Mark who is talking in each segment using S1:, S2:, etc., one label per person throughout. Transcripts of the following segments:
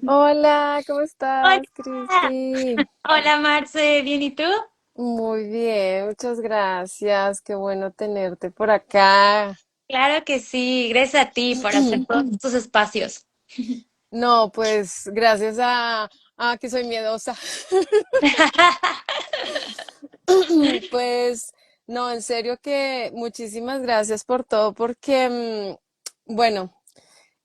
S1: Hola, ¿cómo
S2: Hola,
S1: estás, Cristi?
S2: hola Marce, ¿bien y tú?
S1: Muy bien, muchas gracias. Qué bueno tenerte por acá.
S2: Claro que sí, gracias a ti por hacer todos estos espacios.
S1: No, pues gracias a que soy miedosa. Pues no, en serio que muchísimas gracias por todo porque, bueno,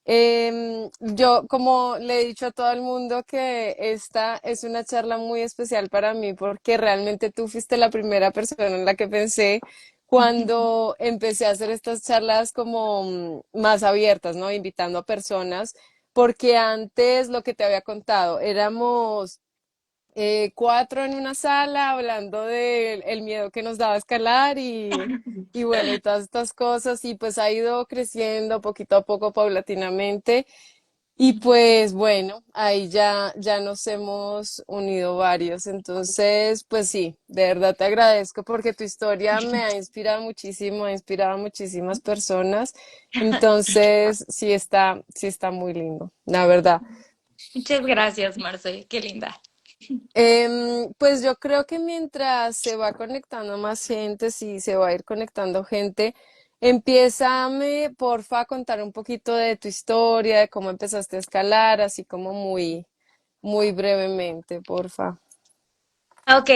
S1: yo como le he dicho a todo el mundo que esta es una charla muy especial para mí porque realmente tú fuiste la primera persona en la que pensé cuando empecé a hacer estas charlas como más abiertas, ¿no? Invitando a personas, porque antes lo que te había contado, éramos cuatro en una sala hablando del el miedo que nos daba escalar y bueno, y todas estas cosas y pues ha ido creciendo poquito a poco, paulatinamente. Y pues bueno, ahí ya nos hemos unido varios. Entonces, pues sí, de verdad te agradezco porque tu historia me ha inspirado muchísimo, ha inspirado a muchísimas personas. Entonces, sí está muy lindo, la verdad.
S2: Muchas gracias, Marce, qué linda.
S1: Pues yo creo que mientras se va conectando más gente, sí se va a ir conectando gente, empiézame, porfa, a contar un poquito de tu historia, de cómo empezaste a escalar, así como muy brevemente, porfa.
S2: Ok,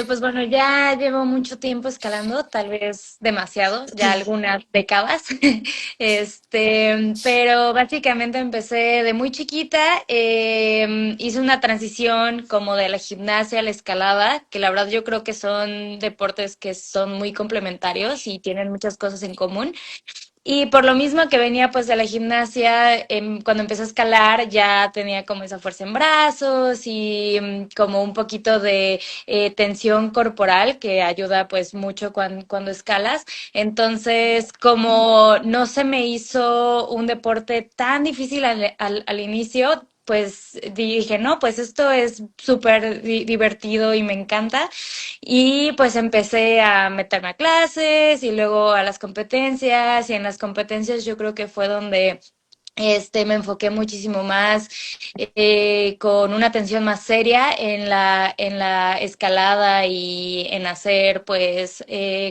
S2: pues bueno, ya llevo mucho tiempo escalando, tal vez demasiado, ya algunas décadas, pero básicamente empecé de muy chiquita, hice una transición como de la gimnasia a la escalada, que la verdad yo creo que son deportes que son muy complementarios y tienen muchas cosas en común. Y por lo mismo que venía pues de la gimnasia, cuando empecé a escalar ya tenía como esa fuerza en brazos y como un poquito de tensión corporal que ayuda pues mucho cuando escalas. Entonces, como no se me hizo un deporte tan difícil al inicio, pues dije, no, pues esto es súper divertido y me encanta. Y pues empecé a meterme a clases y luego a las competencias y en las competencias yo creo que fue donde me enfoqué muchísimo más con una atención más seria en la escalada y en hacer pues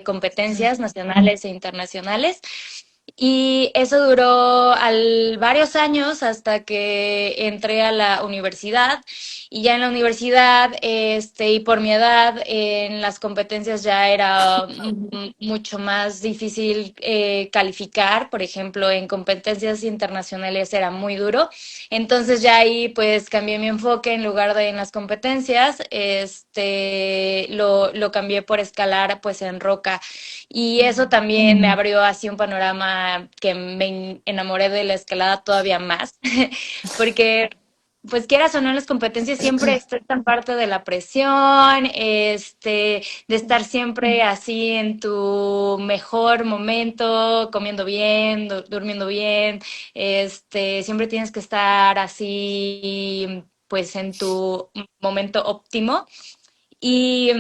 S2: competencias nacionales e internacionales. Y eso duró varios años hasta que entré a la universidad y ya en la universidad, y por mi edad, en las competencias ya era mucho más difícil calificar. Por ejemplo, en competencias internacionales era muy duro. Entonces ya ahí pues cambié mi enfoque en lugar de en las competencias, lo cambié por escalar pues en roca. Y eso también me abrió así un panorama que me enamoré de la escalada todavía más, porque pues quieras o no, en las competencias siempre está esta parte de la presión, de estar siempre así en tu mejor momento, comiendo bien, durmiendo bien, siempre tienes que estar así, pues en tu momento óptimo. Y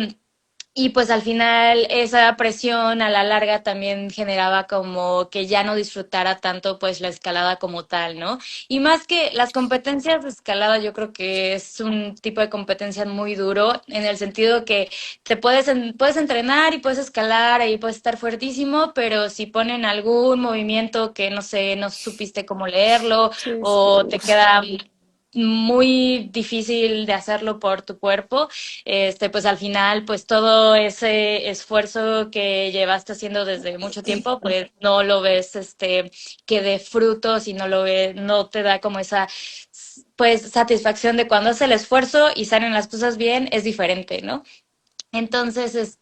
S2: y pues al final esa presión a la larga también generaba como que ya no disfrutara tanto pues la escalada como tal, ¿no? Y más que las competencias de escalada, yo creo que es un tipo de competencia muy duro en el sentido que puedes entrenar y puedes escalar y puedes estar fuertísimo, pero si ponen algún movimiento que no sé, no supiste cómo leerlo
S1: Sí, sí,
S2: o te
S1: uf.
S2: queda muy difícil de hacerlo por tu cuerpo, pues al final, pues todo ese esfuerzo que llevaste haciendo desde mucho tiempo, pues no lo ves, que dé frutos y no lo ves, no te da como esa, pues, satisfacción de cuando haces el esfuerzo y salen las cosas bien, es diferente, ¿no? Entonces,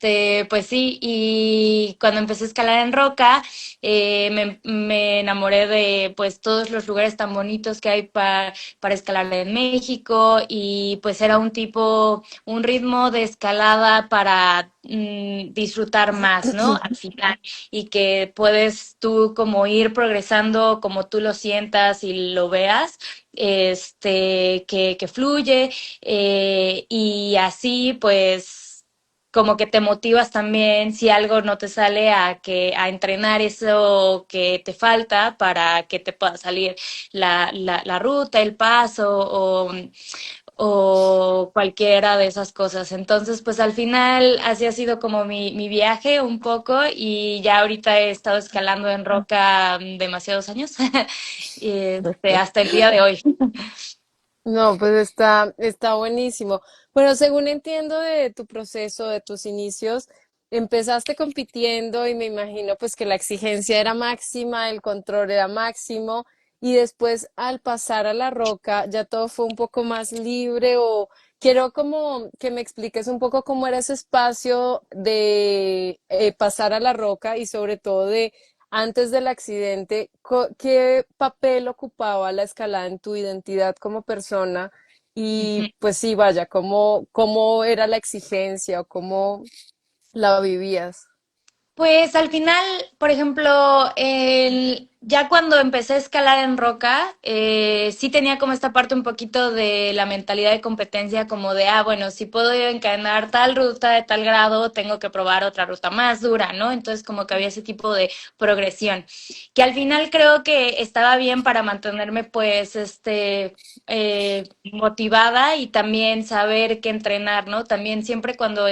S2: pues sí, y cuando empecé a escalar en roca, me enamoré de pues todos los lugares tan bonitos que hay para escalar en México y pues era un ritmo de escalada para disfrutar más, ¿no? Al final, y que puedes tú como ir progresando como tú lo sientas y lo veas, que fluye y así pues como que te motivas también si algo no te sale a entrenar eso que te falta para que te pueda salir la ruta, el paso o cualquiera de esas cosas. Entonces, pues al final así ha sido como mi viaje un poco y ya ahorita he estado escalando en roca demasiados años, hasta el día de hoy.
S1: No, pues está buenísimo. Bueno, según entiendo de tu proceso, de tus inicios, empezaste compitiendo y me imagino pues que la exigencia era máxima, el control era máximo y después al pasar a la roca ya todo fue un poco más libre o quiero como que me expliques un poco cómo era ese espacio de pasar a la roca y sobre todo de antes del accidente, ¿qué papel ocupaba la escalada en tu identidad como persona? Y pues sí, vaya, ¿cómo era la exigencia o cómo la vivías?
S2: Pues al final, por ejemplo, ya cuando empecé a escalar en roca, sí tenía como esta parte un poquito de la mentalidad de competencia, como de, bueno, si puedo encadenar tal ruta de tal grado, tengo que probar otra ruta más dura, ¿no? Entonces como que había ese tipo de progresión, que al final creo que estaba bien para mantenerme pues, motivada y también saber qué entrenar, ¿no? También siempre cuando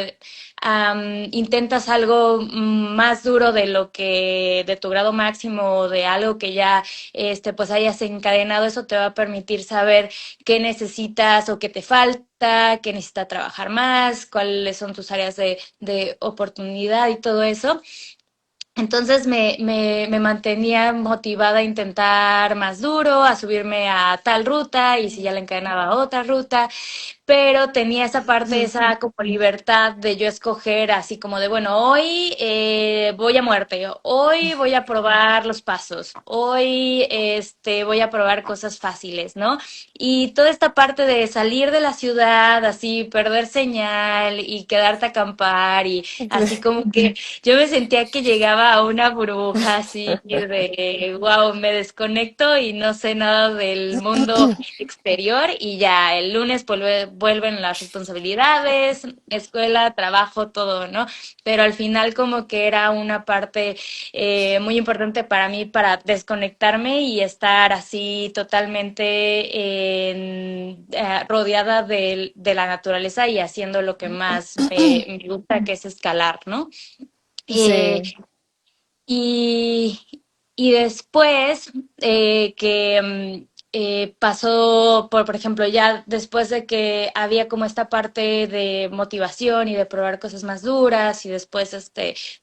S2: intentas algo más duro de lo que, de tu grado máximo o de algo que ya, pues hayas encadenado, eso te va a permitir saber qué necesitas o qué te falta, qué necesitas trabajar más, cuáles son tus áreas de oportunidad y todo eso. Entonces me mantenía motivada a intentar más duro, a subirme a tal ruta y si ya la encadenaba a otra ruta, pero tenía esa parte, esa como libertad de yo escoger así como de, bueno, hoy voy a muerte, hoy voy a probar los pasos, hoy voy a probar cosas fáciles, ¿no? Y toda esta parte de salir de la ciudad, así, perder señal y quedarte a acampar y así como que yo me sentía que llegaba a una burbuja así de, wow, me desconecto y no sé nada del mundo exterior y ya el lunes vuelven las responsabilidades, escuela, trabajo, todo, ¿no? Pero al final como que era una parte muy importante para mí para desconectarme y estar así totalmente rodeada de la naturaleza y haciendo lo que más me gusta, que es escalar, ¿no? Eh,
S1: Sí.
S2: y, y después pasó por ejemplo, ya después de que había como esta parte de motivación y de probar cosas más duras y después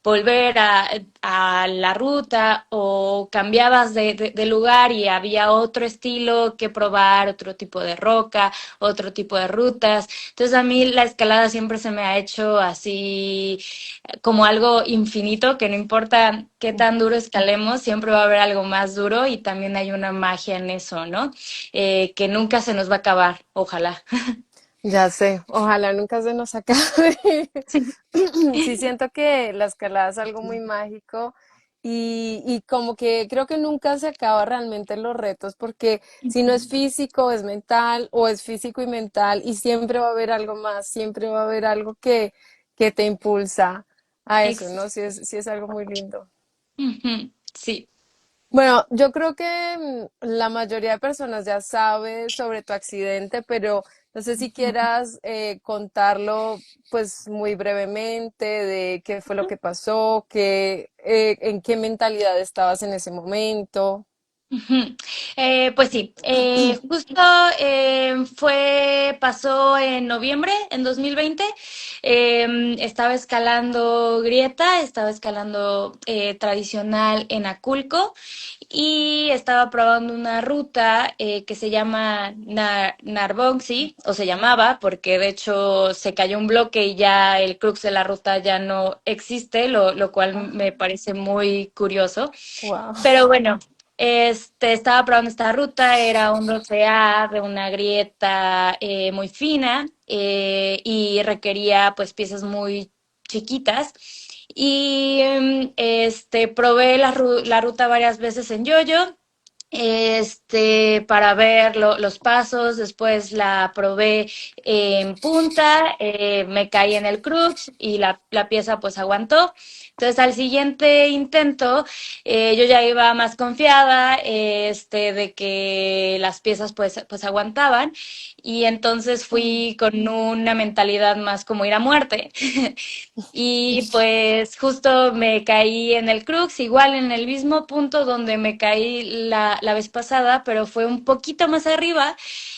S2: volver a la ruta o cambiabas de lugar y había otro estilo que probar, otro tipo de roca, otro tipo de rutas. Entonces a mí la escalada siempre se me ha hecho así como algo infinito, que no importa qué tan duro escalemos, siempre va a haber algo más duro y también hay una magia en eso, ¿no? Que nunca se nos va a acabar, ojalá.
S1: Ya sé, ojalá nunca se nos acabe.
S2: Sí.
S1: Sí, siento que la escalada es algo muy mágico y como que creo que nunca se acaba realmente los retos porque si no es físico, es mental o es físico y mental y siempre va a haber algo más, siempre va a haber algo que te impulsa a eso,
S2: Ex-
S1: ¿no? Sí es algo muy lindo.
S2: Ujú, sí.
S1: Bueno, yo creo que la mayoría de personas ya sabe sobre tu accidente, pero no sé si quieras contarlo pues muy brevemente de qué fue lo que pasó, en qué mentalidad estabas en ese momento.
S2: Ujú. Pues sí, justo pasó en noviembre, en 2020. Estaba escalando grieta, estaba escalando tradicional en Aculco y estaba probando una ruta que se llama Narbonxi, o se llamaba, porque de hecho se cayó un bloque y ya el crux de la ruta ya no existe, lo cual me parece muy curioso.
S1: Wow.
S2: Pero bueno, estaba probando esta ruta, era un 12A de una grieta muy fina y requería pues piezas muy chiquitas. Y probé la ruta varias veces en yoyo para ver los pasos, después la probé en punta, me caí en el crux y la pieza pues aguantó. Entonces al siguiente intento yo ya iba más confiada de que las piezas pues aguantaban y entonces
S1: Mm.
S2: fui con una mentalidad más como ir a muerte. Y pues justo me caí en el crux, igual en el mismo punto donde me caí la vez pasada, pero fue un poquito más arriba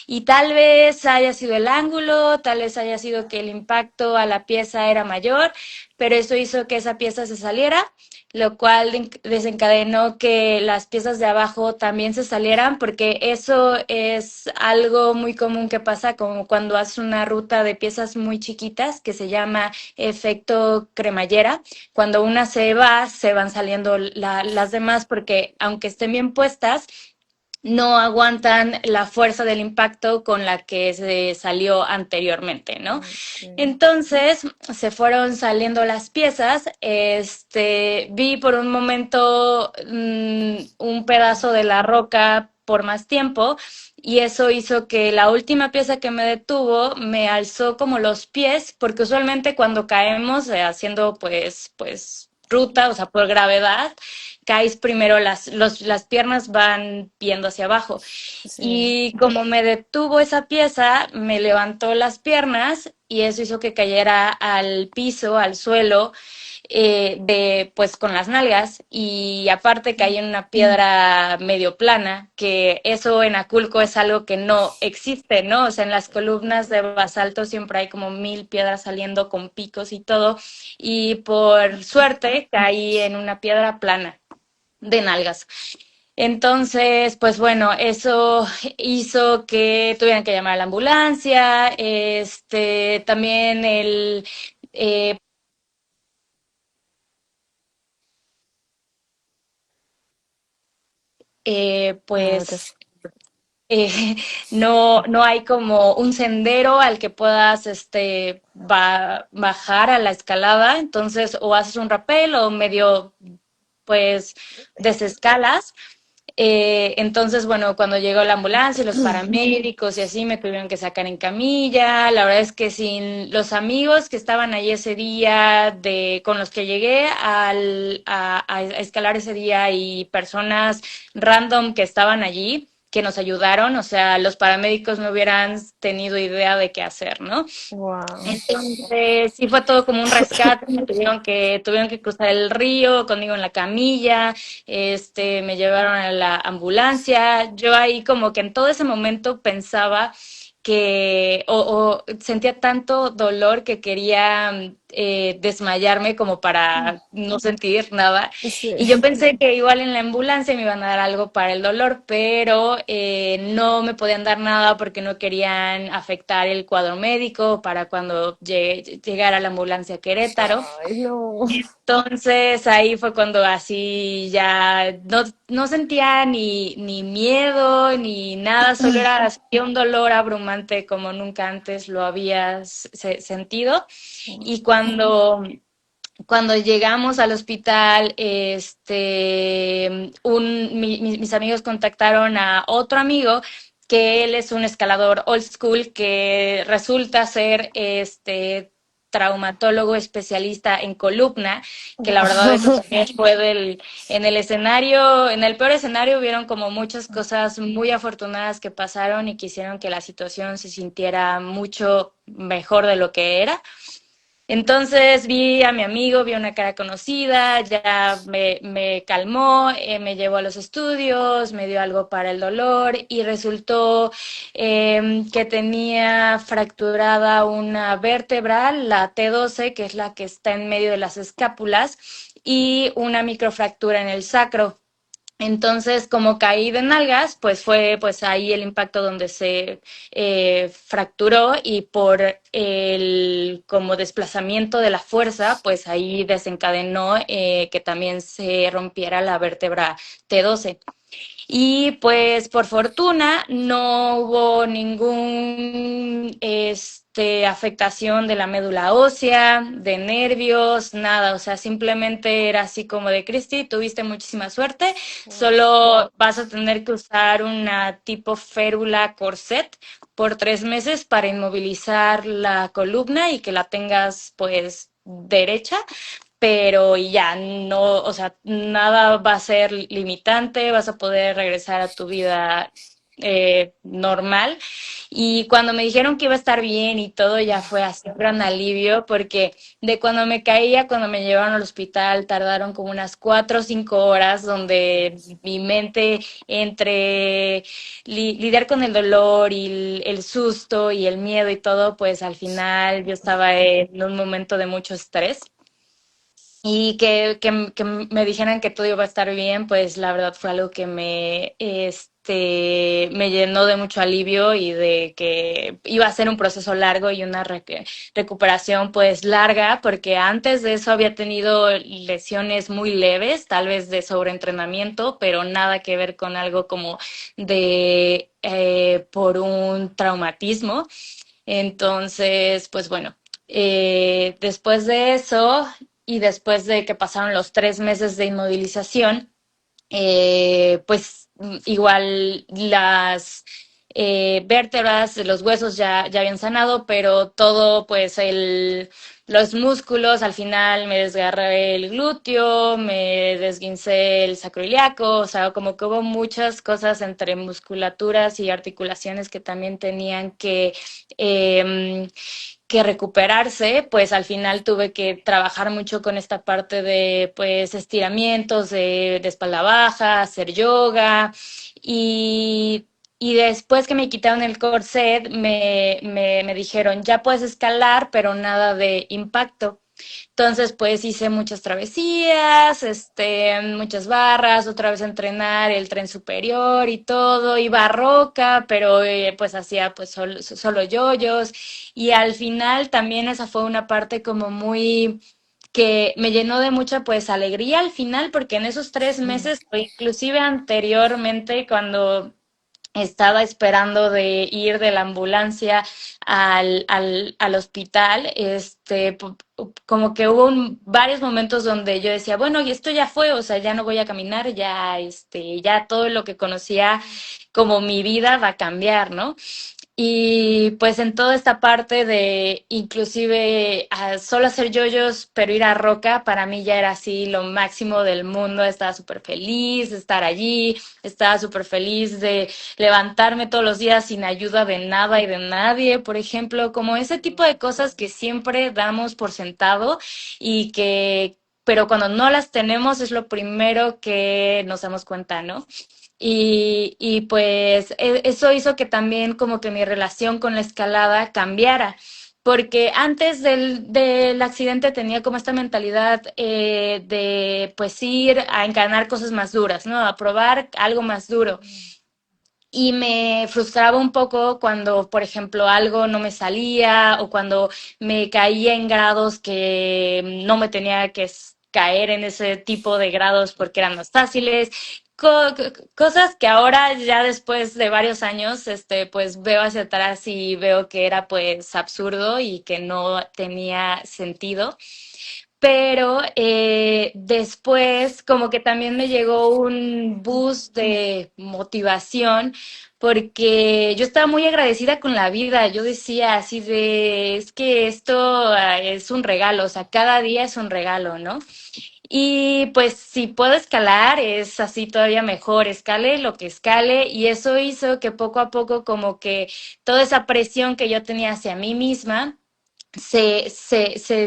S2: y tal vez haya sido el ángulo, tal vez haya sido que el impacto a la pieza era mayor, pero eso hizo que esa pieza se saliera, lo cual desencadenó que las piezas de abajo también se salieran, porque eso es algo muy común que pasa como cuando haces una ruta de piezas muy chiquitas que se llama efecto cremallera. Cuando una se va, se van saliendo las demás porque aunque estén bien puestas, no aguantan la fuerza del impacto con la que se salió anteriormente, ¿no?
S1: Okay.
S2: Entonces se fueron saliendo las piezas. Vi por un momento un pedazo de la roca por más tiempo y eso hizo que la última pieza que me detuvo me alzó como los pies, porque usualmente cuando caemos haciendo pues ruta, o sea, por gravedad, caes primero, las piernas van viendo hacia abajo.
S1: Sí.
S2: Y como me detuvo esa pieza, me levantó las piernas y eso hizo que cayera al piso, al suelo, pues con las nalgas. Y aparte caí en una piedra medio plana, que eso en Aculco es algo que no existe, ¿no? O sea, en las columnas de basalto siempre hay como 1000 piedras saliendo con picos y todo. Y por suerte caí en una piedra plana de nalgas. Entonces, pues bueno, eso hizo que tuvieran que llamar a la ambulancia, también eh,
S1: Ahora
S2: pues
S1: sí.
S2: eh, no hay como un sendero al que puedas bajar a la escalada, entonces o haces un rappel o medio pues desescalas. Entonces, bueno, cuando llegó la ambulancia y los paramédicos y así me tuvieron que sacar en camilla. La verdad es que sin los amigos que estaban allí ese día, con los que llegué a escalar ese día y personas random que estaban allí, que nos ayudaron, o sea, los paramédicos no hubieran tenido idea de qué hacer, ¿no?
S1: Wow.
S2: Entonces, sí fue todo como un rescate, tuvieron que cruzar el río conmigo en la camilla, me llevaron a la ambulancia. Yo ahí como que en todo ese momento pensaba o sentía tanto dolor que quería desmayarme como para no sentir nada. Y yo
S1: Sí.
S2: pensé que igual en la ambulancia me iban a dar algo para el dolor, pero no me podían dar nada porque no querían afectar el cuadro médico para cuando llegara la ambulancia a Querétaro.
S1: Ay, no.
S2: Entonces ahí fue cuando así ya no sentía ni miedo ni nada, solo era así un dolor abrumante como nunca antes lo había sentido. Y cuando llegamos al hospital, mis amigos contactaron a otro amigo que él es un escalador old school que resulta ser traumatólogo especialista en columna, que la verdad eso
S1: Wow.
S2: también fue en el escenario, en el peor escenario hubieron como muchas cosas muy afortunadas que pasaron y que hicieron que la situación se sintiera mucho mejor de lo que era. Entonces vi a mi amigo, vi una cara conocida, ya me calmó, me llevó a los estudios, me dio algo para el dolor y resultó que tenía fracturada una vértebra, la T12, que es la que está en medio de las escápulas, y una microfractura en el sacro. Entonces, como caí de nalgas, pues fue pues ahí el impacto donde se fracturó y por el como desplazamiento de la fuerza, pues ahí desencadenó que también se rompiera la vértebra T12. Y pues por fortuna no hubo ningún afectación de la médula ósea, de nervios, nada. O sea, simplemente era así como de Cristi, tuviste muchísima suerte.
S1: Wow.
S2: Solo vas a tener que usar una tipo férula corset por 3 meses para inmovilizar la columna y que la tengas pues derecha, pero ya no, o sea, nada va a ser limitante, vas a poder regresar a tu vida normal. Y cuando me dijeron que iba a estar bien y todo, ya fue así un gran alivio, porque de cuando me caía, cuando me llevaron al hospital, tardaron como unas 4 o 5 horas, donde mi mente entre lidiar con el dolor y el susto y el miedo y todo, pues al final yo estaba en un momento de mucho estrés. Y que me dijeran que todo iba a estar bien, pues la verdad fue algo que me llenó de mucho alivio y de que iba a ser un proceso largo y una recuperación pues larga, porque antes de eso había tenido lesiones muy leves, tal vez de sobreentrenamiento, pero nada que ver con algo como de por un traumatismo. Entonces, pues bueno, después de eso y después de que pasaron los 3 meses de inmovilización, pues igual las vértebras, los huesos ya habían sanado, pero todo, pues los músculos, al final me desgarré el glúteo, me desguincé el sacroiliaco, o sea, como que hubo muchas cosas entre musculaturas y articulaciones que también tenían eh, que recuperarse, pues al final tuve que trabajar mucho con esta parte de pues estiramientos de espalda baja, hacer yoga y, y después que me quitaron el corset me dijeron ya puedes escalar pero nada de impacto. Entonces, pues hice muchas travesías, muchas barras, otra vez entrenar el tren superior y todo, iba a roca, pero pues hacía pues solo yoyos. Y al final también esa fue una parte como muy que me llenó de mucha pues alegría al final, porque en esos 3 meses, o inclusive anteriormente, cuando estaba esperando de ir de la ambulancia al hospital, como que hubo varios momentos donde yo decía, bueno, y esto ya fue, o sea, ya no voy a caminar, ya todo lo que conocía como mi vida va a cambiar, ¿no? Y pues en toda esta parte de inclusive solo hacer yoyos, pero ir a roca, para mí ya era así lo máximo del mundo. Estaba súper feliz de estar allí, estaba súper feliz de levantarme todos los días sin ayuda de nada y de nadie, por ejemplo, como ese tipo de cosas que siempre damos por sentado y pero cuando no las tenemos es lo primero que nos damos cuenta, ¿no? Y pues eso hizo que también como que mi relación con la escalada cambiara, porque antes del accidente tenía como esta mentalidad de pues ir a encarnar cosas más duras, ¿no? A probar algo más duro. Y me frustraba un poco cuando, por ejemplo, algo no me salía o cuando me caía en grados que no me tenía que caer en ese tipo de grados porque eran más fáciles. Cosas que ahora, ya después de varios años, pues veo hacia atrás y veo que era pues absurdo y que no tenía sentido. Pero después como que también me llegó un boost de motivación porque yo estaba muy agradecida con la vida. Yo decía así de, es que esto es un regalo, o sea, cada día es un regalo, ¿no? Y pues si puedo escalar es así todavía mejor, escale lo que escale y eso hizo que poco a poco como que toda esa presión que yo tenía hacia mí misma se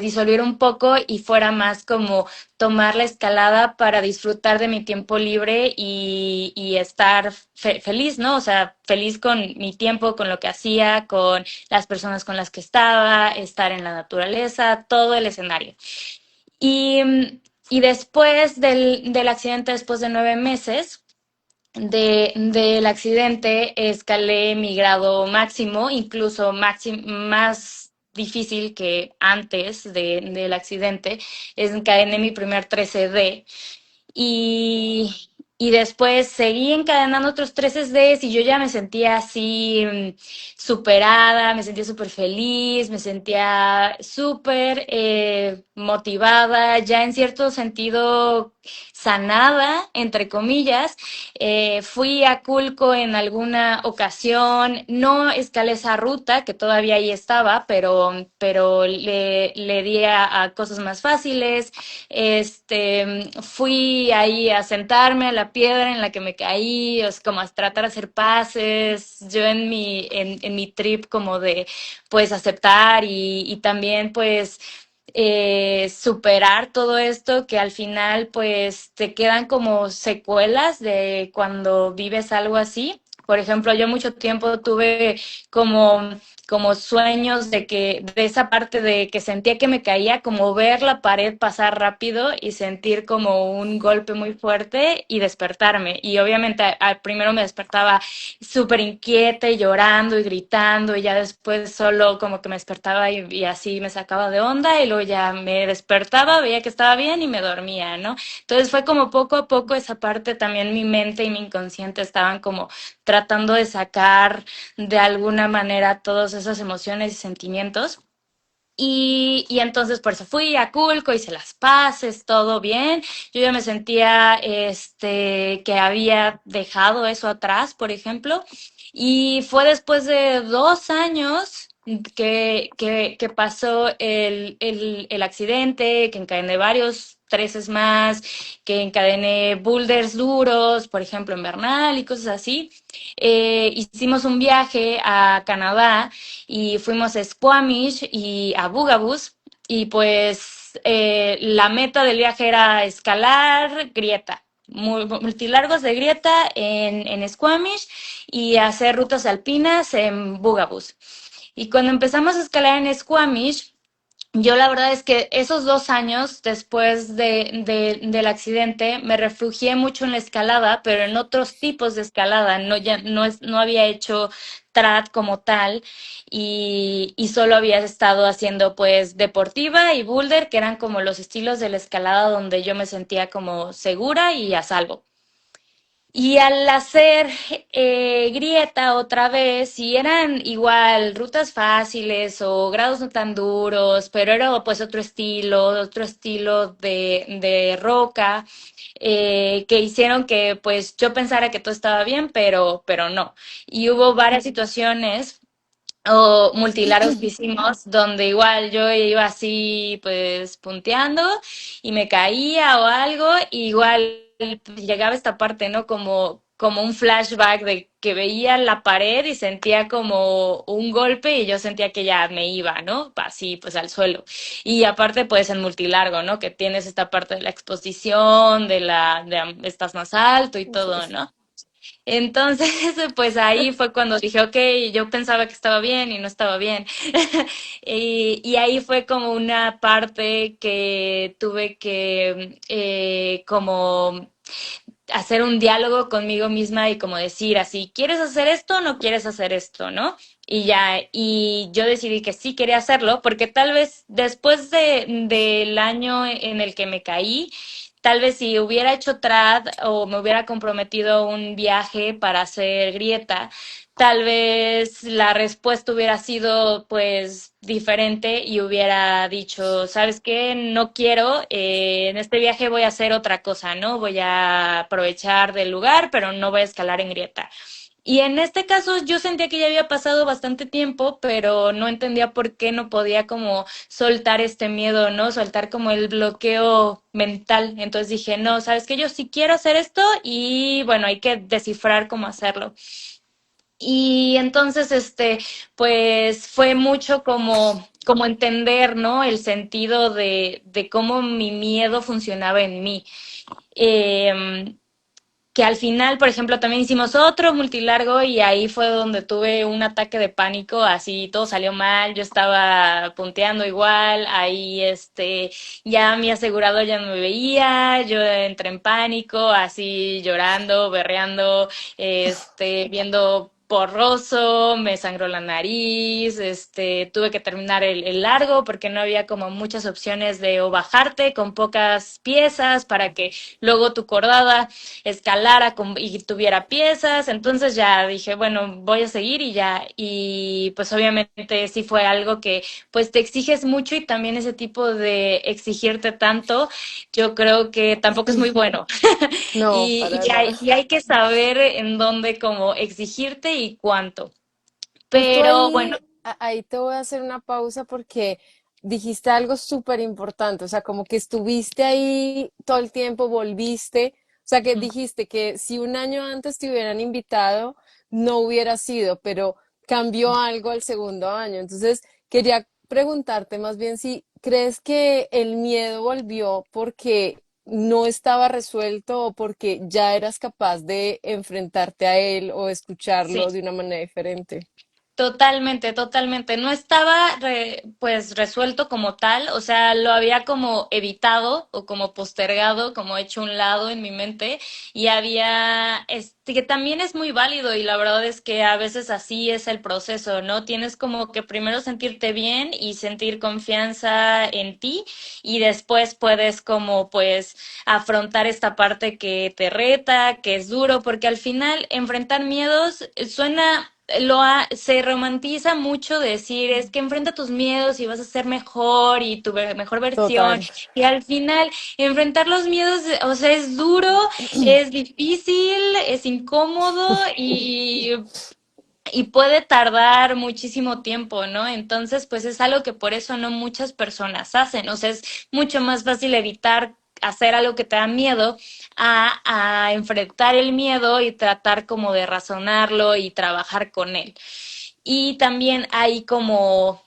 S2: disolviera un poco y fuera más como tomar la escalada para disfrutar de mi tiempo libre y estar feliz, ¿no? O sea, feliz con mi tiempo, con lo que hacía, con las personas con las que estaba, estar en la naturaleza, todo el escenario. Y, y después del accidente, después de 9 meses, del accidente escalé mi grado máximo, incluso más difícil que antes del accidente, encadené mi primer 13D y, y después seguí encadenando otros 3 Ds y yo ya me sentía así superada, me sentía súper feliz, me sentía súper motivada, ya en cierto sentido sanada, entre comillas. Fui a Culco en alguna ocasión, no escalé esa ruta que todavía ahí estaba, pero le di a cosas más fáciles. Fui ahí a sentarme a la piedra en la que me caí, o sea, como a tratar de hacer paces, yo en mi trip como de pues aceptar y también pues superar todo esto que al final pues te quedan como secuelas de cuando vives algo así. Por ejemplo, yo mucho tiempo tuve como, como sueños de esa parte de que sentía que me caía, como ver la pared pasar rápido y sentir como un golpe muy fuerte y despertarme. Y obviamente al primero me despertaba súper inquieta y llorando y gritando y ya después solo como que me despertaba y así me sacaba de onda y luego ya me despertaba, veía que estaba bien y me dormía, ¿no? Entonces fue como poco a poco esa parte también mi mente y mi inconsciente estaban como tratando de sacar de alguna manera todas esas emociones y sentimientos. Y entonces por eso fui a Culco, hice las paces, todo bien. Yo ya me sentía que había dejado eso atrás, por ejemplo. Y fue después de 2 años que pasó el accidente, que encadené varios treces más, que encadené boulders duros, por ejemplo, en Bernal y cosas así. Hicimos un viaje a Canadá y fuimos a Squamish y a Bugabus y pues la meta del viaje era escalar grieta, multilargos de grieta en Squamish y hacer rutas alpinas en Bugabus. Y cuando empezamos a escalar en Squamish, yo la verdad es que esos 2 años después del accidente me refugié mucho en la escalada, pero en otros tipos de escalada. No, ya, no había hecho trad como tal y solo había estado haciendo pues deportiva y boulder, que eran como los estilos de la escalada donde yo me sentía como segura y a salvo. Y al hacer grieta otra vez, si eran igual rutas fáciles o grados no tan duros, pero era pues otro estilo de roca, que hicieron que pues yo pensara que todo estaba bien, pero no. Y hubo varias situaciones o multilargos que hicimos donde igual yo iba así pues punteando y me caía o algo, y igual llegaba esta parte, ¿no? Como un flashback de que veía la pared y sentía como un golpe y yo sentía que ya me iba, ¿no? Así pues al suelo. Y aparte pues en multilargo, ¿no? Que tienes esta parte de la exposición, estás más alto y todo, ¿no? Entonces, pues ahí fue cuando dije, ok, yo pensaba que estaba bien y no estaba bien. Y ahí fue como una parte que tuve que como hacer un diálogo conmigo misma y como decir así, ¿quieres hacer esto o no quieres hacer esto, no? Y ya, y yo decidí que sí quería hacerlo, porque tal vez después del año en el que me caí, tal vez si hubiera hecho trad o me hubiera comprometido a un viaje para hacer grieta, tal vez la respuesta hubiera sido pues diferente y hubiera dicho, ¿sabes qué? No quiero, en este viaje voy a hacer otra cosa, ¿no? Voy a aprovechar del lugar, pero no voy a escalar en grieta. Y en este caso yo sentía que ya había pasado bastante tiempo, pero no entendía por qué no podía como soltar este miedo, ¿no? Soltar como el bloqueo mental. Entonces dije, no, sabes que yo sí quiero hacer esto y bueno, hay que descifrar cómo hacerlo. Y entonces, pues fue mucho como entender, ¿no? El sentido de cómo mi miedo funcionaba en mí. Eh, que al final, por ejemplo, también hicimos otro multilargo y ahí fue donde tuve un ataque de pánico, así todo salió mal, yo estaba punteando igual, ahí ya mi asegurador ya no me veía, yo entré en pánico, así llorando, berreando, viendo borroso, me sangró la nariz, tuve que terminar el largo porque no había como muchas opciones de o bajarte con pocas piezas para que luego tu cordada escalara y tuviera piezas. Entonces ya dije, bueno, voy a seguir y ya. Y pues obviamente sí fue algo que pues te exiges mucho y también ese tipo de exigirte tanto, yo creo que tampoco es muy bueno.
S1: No, para nada.
S2: Y hay que saber en dónde como exigirte y cuánto.
S1: Justo
S2: Pero bueno,
S1: ahí te voy a hacer una pausa porque dijiste algo súper importante, o sea, como que estuviste ahí todo el tiempo, volviste, o sea, que dijiste que si un año antes te hubieran invitado, no hubiera sido, pero cambió algo al segundo año. Entonces, quería preguntarte más bien si crees que el miedo volvió porque no estaba resuelto o porque ya eras capaz de enfrentarte a él o
S2: sí.
S1: escucharlo de una manera diferente.
S2: Totalmente, totalmente. No estaba pues resuelto como tal, o sea, lo había como evitado o como postergado, como hecho un lado en mi mente y había, que también es muy válido y la verdad es que a veces así es el proceso, ¿no? Tienes como que primero sentirte bien y sentir confianza en ti y después puedes como pues afrontar esta parte que te reta, que es duro, porque al final enfrentar miedos suena se romantiza mucho decir es que enfrenta tus miedos y vas a ser mejor y tu mejor versión
S1: Total.
S2: y al final enfrentar los miedos, o sea, es duro, es difícil, es incómodo y puede tardar muchísimo tiempo, ¿no? Entonces, pues es algo que por eso no muchas personas hacen, o sea, es mucho más fácil evitar hacer algo que te da miedo a enfrentar el miedo y tratar como de razonarlo y trabajar con él. Y también hay como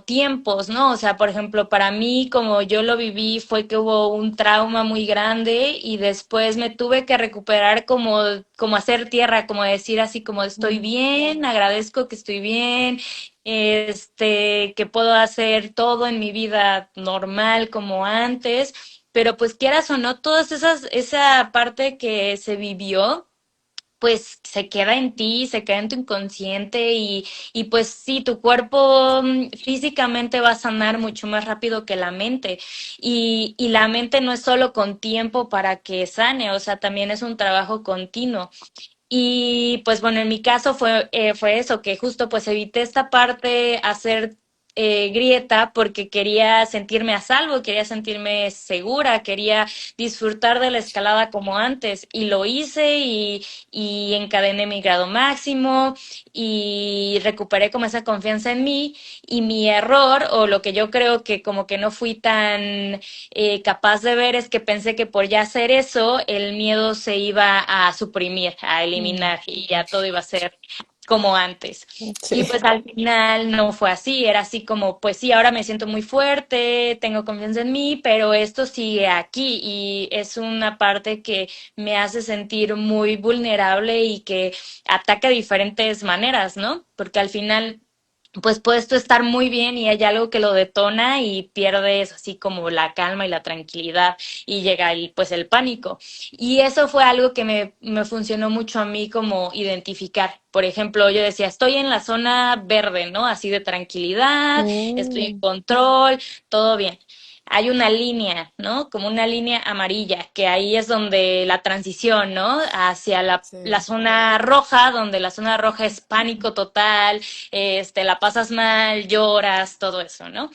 S2: tiempos, ¿no? O sea, por ejemplo, para mí, como yo lo viví, fue que hubo un trauma muy grande y después me tuve que recuperar como hacer tierra, como decir así como estoy
S1: Mm.
S2: bien, agradezco que estoy bien, que puedo hacer todo en mi vida normal como antes, pero pues quieras o no, esa parte que se vivió pues se queda en ti, se queda en tu inconsciente y pues sí, tu cuerpo físicamente va a sanar mucho más rápido que la mente. Y la mente no es solo con tiempo para que sane, o sea, también es un trabajo continuo. Y pues bueno, en mi caso fue eso, que justo pues evité esta parte, hacer grieta porque quería sentirme a salvo, quería sentirme segura, quería disfrutar de la escalada como antes y lo hice y encadené mi grado máximo y recuperé como esa confianza en mí y mi error o lo que yo creo que como que no fui tan capaz de ver es que pensé que por ya hacer eso, el miedo se iba a suprimir, a
S1: Mm.
S2: eliminar y ya todo iba a ser como antes.
S1: Sí.
S2: Y pues al final no fue así, era así como, pues sí, ahora me siento muy fuerte, tengo confianza en mí, pero esto sigue aquí y es una parte que me hace sentir muy vulnerable y que ataca de diferentes maneras, ¿no? Porque al final pues puedes tú estar muy bien y hay algo que lo detona y pierdes así como la calma y la tranquilidad y llega pues el pánico. Y eso fue algo que me funcionó mucho a mí como identificar. Por ejemplo, yo decía, estoy en la zona verde, ¿no? Así de tranquilidad, estoy en
S1: Mm.
S2: control, todo bien. Hay una línea, ¿no? Como una línea amarilla, que ahí es donde la transición, ¿no? Hacia la
S1: Sí,
S2: zona roja, donde la zona roja es pánico total, la pasas mal, lloras, todo eso, ¿no?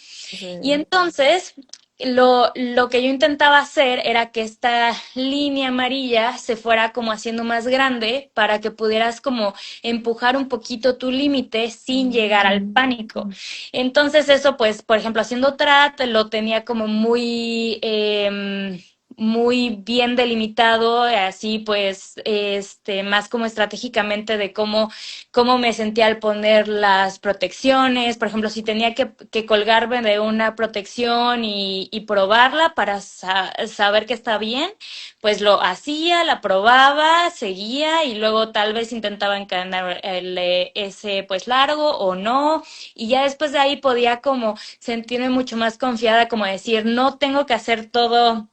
S2: Y
S1: sí.
S2: entonces, lo que yo intentaba hacer era que esta línea amarilla se fuera como haciendo más grande para que pudieras como empujar un poquito tu límite sin llegar al pánico. Entonces eso, pues, por ejemplo, haciendo TRAT lo tenía como muy bien delimitado, así pues, más como estratégicamente de cómo me sentía al poner las protecciones. Por ejemplo, si tenía que colgarme de una protección y probarla para saber que está bien, pues lo hacía, la probaba, seguía y luego tal vez intentaba encadenar ese pues largo o no. Y ya después de ahí podía como sentirme mucho más confiada, como decir, no tengo que hacer todo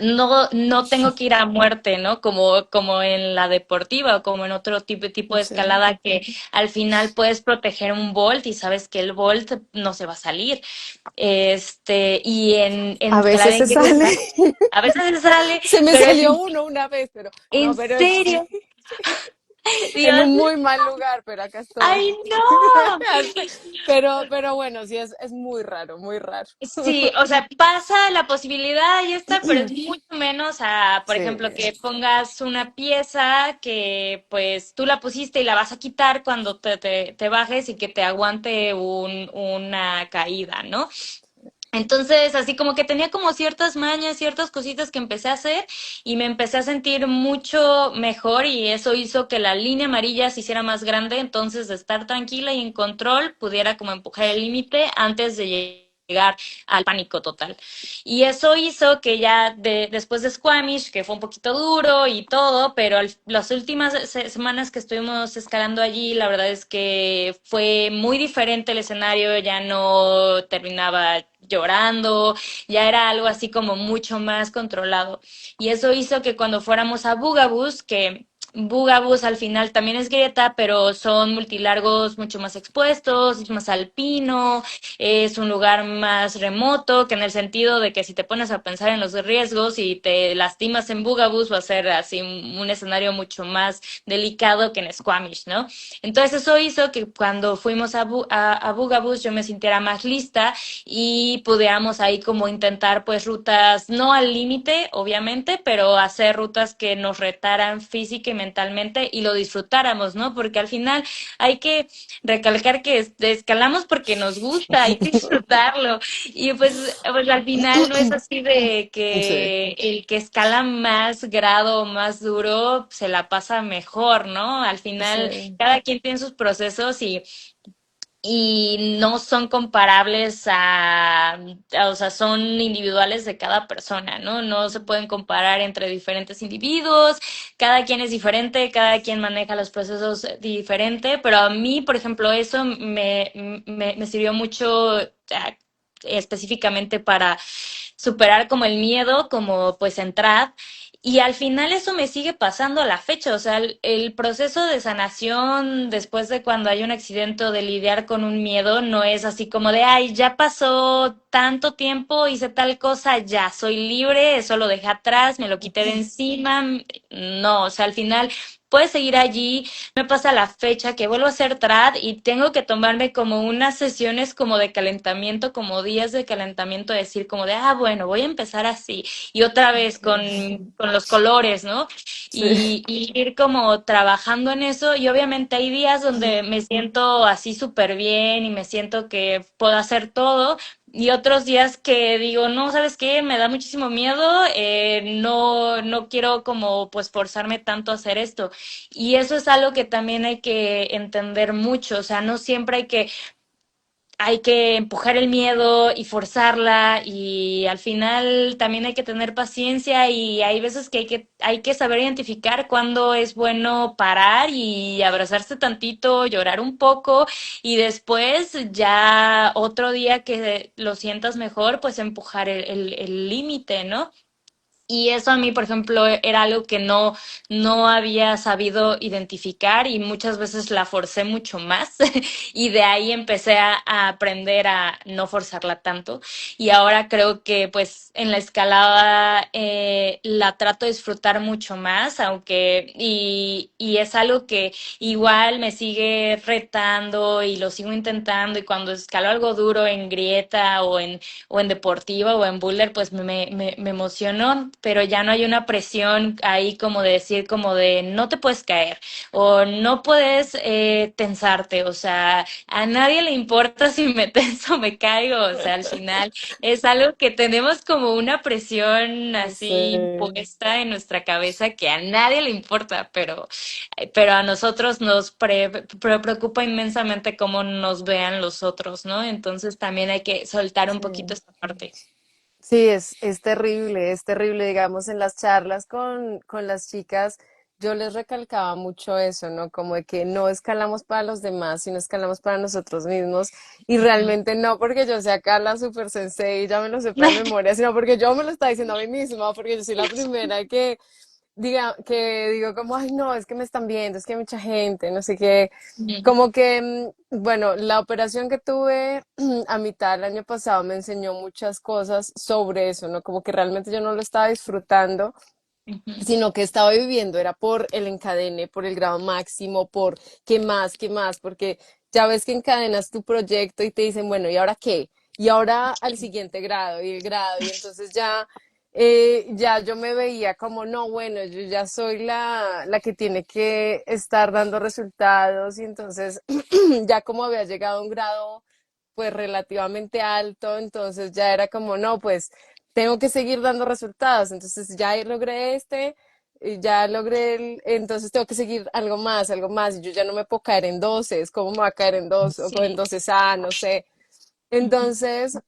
S2: no tengo que ir a muerte, ¿no? Como en la deportiva o como en otro tipo de
S1: Sí.
S2: escalada que al final puedes proteger un Bolt y sabes que el Bolt no se va a salir. Y en
S1: A
S2: escalada
S1: veces
S2: en
S1: se sale.
S2: grieta, a veces se sale,
S1: Se me
S2: pero es
S1: salió uno una vez, pero
S2: en
S1: no, pero sí,
S2: serio,
S1: en
S2: Dios,
S1: un muy mal lugar, pero acá estoy.
S2: ay no.
S1: Pero bueno, sí, es muy raro, muy raro.
S2: Sí, o sea, pasa la posibilidad y está, pero es mucho menos a, por
S1: Sí,
S2: ejemplo, que pongas una pieza que pues tú la pusiste y la vas a quitar cuando te bajes y que te aguante una caída, ¿no? Entonces, así como que tenía como ciertas mañas, ciertas cositas que empecé a hacer y me empecé a sentir mucho mejor y eso hizo que la línea amarilla se hiciera más grande, entonces de estar tranquila y en control pudiera como empujar el límite antes de llegar al pánico total. Y eso hizo que ya después de Squamish, que fue un poquito duro y todo, pero las últimas semanas que estuvimos escalando allí, la verdad es que fue muy diferente el escenario, ya no terminaba llorando, ya era algo así como mucho más controlado. Y eso hizo que cuando fuéramos a Bugabus, que Bugabus al final también es grieta, pero son multilargos mucho más expuestos, es más alpino, es un lugar más remoto, que en el sentido de que si te pones a pensar en los riesgos y te lastimas en Bugabus va a ser así un escenario mucho más delicado que en Squamish, ¿no? Entonces eso hizo que cuando fuimos a Bugabus yo me sintiera más lista y pudiéramos ahí como intentar pues rutas no al límite, obviamente, pero hacer rutas que nos retaran física y mentalmente y lo disfrutáramos, ¿no? Porque al final hay que recalcar que escalamos porque nos gusta, hay que disfrutarlo. Y pues al final no es así de
S1: sí,
S2: que el que escala más grado, más duro, se la pasa mejor, ¿no? Al final
S1: sí,
S2: cada quien tiene sus procesos y no son comparables o sea, son individuales de cada persona, ¿no? No se pueden comparar entre diferentes individuos, cada quien es diferente, cada quien maneja los procesos diferente, pero a mí, por ejemplo, eso me sirvió mucho específicamente para superar como el miedo, como pues entrar. Y al final eso me sigue pasando a la fecha, o sea, el proceso de sanación después de cuando hay un accidente o de lidiar con un miedo no es así como de, ay, ya pasó tanto tiempo, hice tal cosa, ya soy libre, eso lo dejé atrás, me lo quité de encima. No, o sea, al final puedes seguir allí, me pasa la fecha que vuelvo a hacer trad y tengo que tomarme como unas sesiones como de calentamiento, como días de calentamiento, decir como de, ah, bueno, voy a empezar así y otra vez con los colores, ¿no?
S1: sí.
S2: Y ir como trabajando en eso y obviamente hay días donde me siento así súper bien y me siento que puedo hacer todo. Y otros días que digo, no, ¿sabes qué? Me da muchísimo miedo, no quiero como pues forzarme tanto a hacer esto. Y eso es algo que también hay que entender mucho, o sea, no siempre hay que empujar el miedo y forzarla y al final también hay que tener paciencia y hay veces que hay que saber identificar cuándo es bueno parar y abrazarse tantito, llorar un poco y después ya otro día que lo sientas mejor, pues empujar el límite, ¿no? Y eso a mí, por ejemplo, era algo que no había sabido identificar y muchas veces la forcé mucho más y de ahí empecé a aprender a no forzarla tanto y ahora creo que pues en la escalada la trato de disfrutar mucho más, aunque y es algo que igual me sigue retando y lo sigo intentando y cuando escalo algo duro en grieta o en deportiva o en boulder, pues me emocionó, pero ya no hay una presión ahí como de decir como de no te puedes caer o no puedes tensarte, o sea, a nadie le importa si me tenso o me caigo, o sea, al final es algo que tenemos como una presión así
S1: Sí.
S2: impuesta en nuestra cabeza que a nadie le importa, pero a nosotros nos preocupa inmensamente cómo nos vean los otros, ¿no? Entonces también hay que soltar un poquito
S1: Sí.
S2: esta parte.
S1: Sí, es terrible, digamos, en las charlas con las chicas. yo les recalcaba mucho eso, ¿no? Como de que no escalamos para los demás, sino escalamos para nosotros mismos. Y realmente no porque yo sea acá la super sensei y ya me lo sepa de memoria, sino porque yo me lo estaba diciendo a mí misma, porque yo soy la primera que digo como, ay, no, es que me están viendo, es que hay mucha gente, no sé qué.
S2: Ujú,
S1: Como que, bueno, la operación que tuve a mitad del año pasado me enseñó muchas cosas sobre eso, ¿no? Como que realmente yo no lo estaba disfrutando,
S2: ujú.
S1: sino que estaba viviendo, era por el encadene, por el grado máximo, por qué más, porque ya ves que encadenas tu proyecto y te dicen, bueno, ¿y ahora qué? Y ahora al siguiente grado y el grado, y entonces ya yo me veía como, no, bueno, yo ya soy la que tiene que estar dando resultados, y entonces ya como había llegado a un grado pues relativamente alto, entonces ya era como, no, pues tengo que seguir dando resultados, entonces ya logré y ya logré entonces tengo que seguir algo más, y yo ya no me puedo caer en 12, es como me va a caer en dos o en
S2: Sí.
S1: 12A, no sé.
S2: Ujú,
S1: Entonces,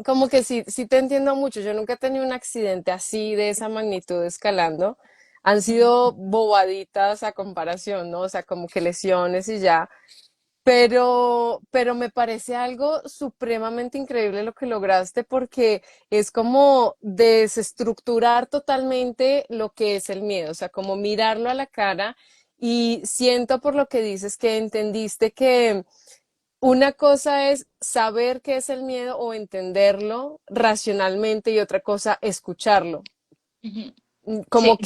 S1: como que sí, sí te entiendo mucho, yo nunca he tenido un accidente así de esa magnitud escalando, han
S2: ujú,
S1: sido bobaditas a comparación, ¿no? O sea, como que lesiones y ya, pero me parece algo supremamente increíble lo que lograste porque es como desestructurar totalmente lo que es el miedo, o sea, como mirarlo a la cara y siento por lo que dices que entendiste que una cosa es saber qué es el miedo o entenderlo racionalmente y otra cosa escucharlo.
S2: ujú. Sí,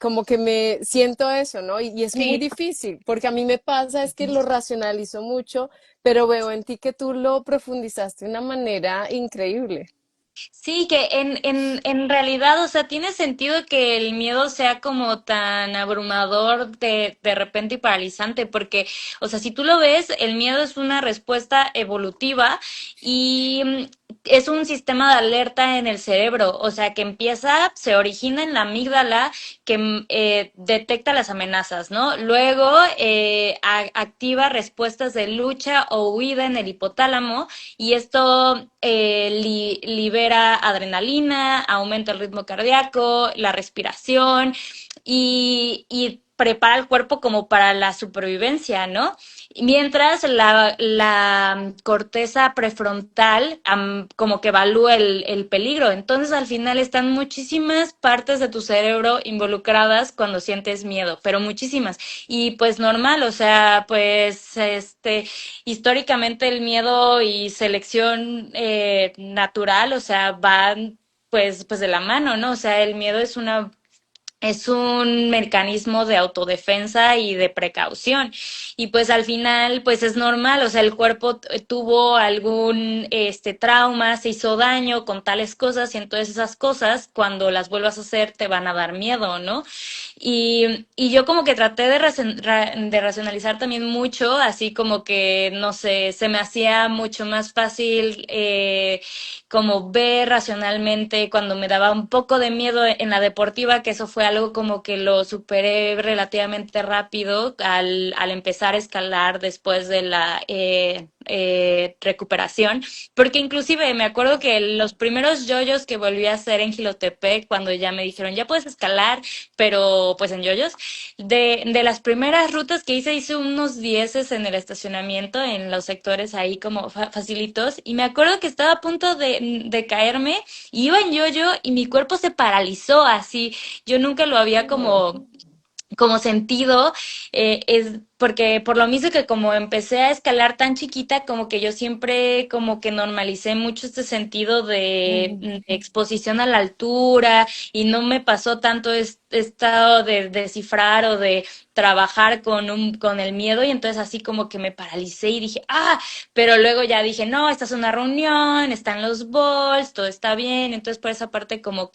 S1: Como que me siento eso, ¿no? Y es muy
S2: sí.
S1: difícil, porque a mí me pasa es que lo racionalizo mucho, pero veo en ti que tú lo profundizaste de una manera increíble.
S2: Sí, que en realidad, o sea, tiene sentido que el miedo sea como tan abrumador de repente y paralizante, porque, o sea, si tú lo ves, el miedo es una respuesta evolutiva y es un sistema de alerta en el cerebro, o sea, que empieza, se origina en la amígdala que detecta las amenazas, ¿no? Luego activa respuestas de lucha o huida en el hipotálamo y esto libera adrenalina, aumenta el ritmo cardíaco, la respiración y prepara el cuerpo como para la supervivencia, ¿no? Mientras la corteza prefrontal como que evalúa el peligro. Entonces al final están muchísimas partes de tu cerebro involucradas cuando sientes miedo, pero muchísimas. Y pues normal, o sea, pues históricamente el miedo y selección natural, o sea, van pues de la mano, ¿no? O sea, el miedo es un mecanismo de autodefensa y de precaución. Y pues al final, pues es normal, o sea, el cuerpo tuvo algún trauma, se hizo daño con tales cosas, y entonces esas cosas, cuando las vuelvas a hacer, te van a dar miedo, ¿no? Y yo como que traté de racionalizar también mucho, así como que, no sé, se me hacía mucho más fácil como ver racionalmente cuando me daba un poco de miedo en la deportiva, que eso fue algo como que lo superé relativamente rápido al empezar a escalar después de la recuperación, porque inclusive me acuerdo que los primeros yoyos que volví a hacer en Jilotepec, cuando ya me dijeron, ya puedes escalar, pero pues en yoyos, de las primeras rutas que hice unos dieces en el estacionamiento, en los sectores ahí como facilitos, y me acuerdo que estaba a punto de caerme, y iba en yoyo y mi cuerpo se paralizó así, yo nunca lo había
S1: Ujú,
S2: como sentido, es porque por lo mismo que como empecé a escalar tan chiquita, como que yo siempre como que normalicé mucho este sentido
S1: ujú.
S2: de exposición a la altura y no me pasó tanto este estado de descifrar o de trabajar con el miedo y entonces así como que me paralicé y dije, ah, pero luego ya dije, no, esta es una reunión, están los balls, todo está bien, entonces por esa parte como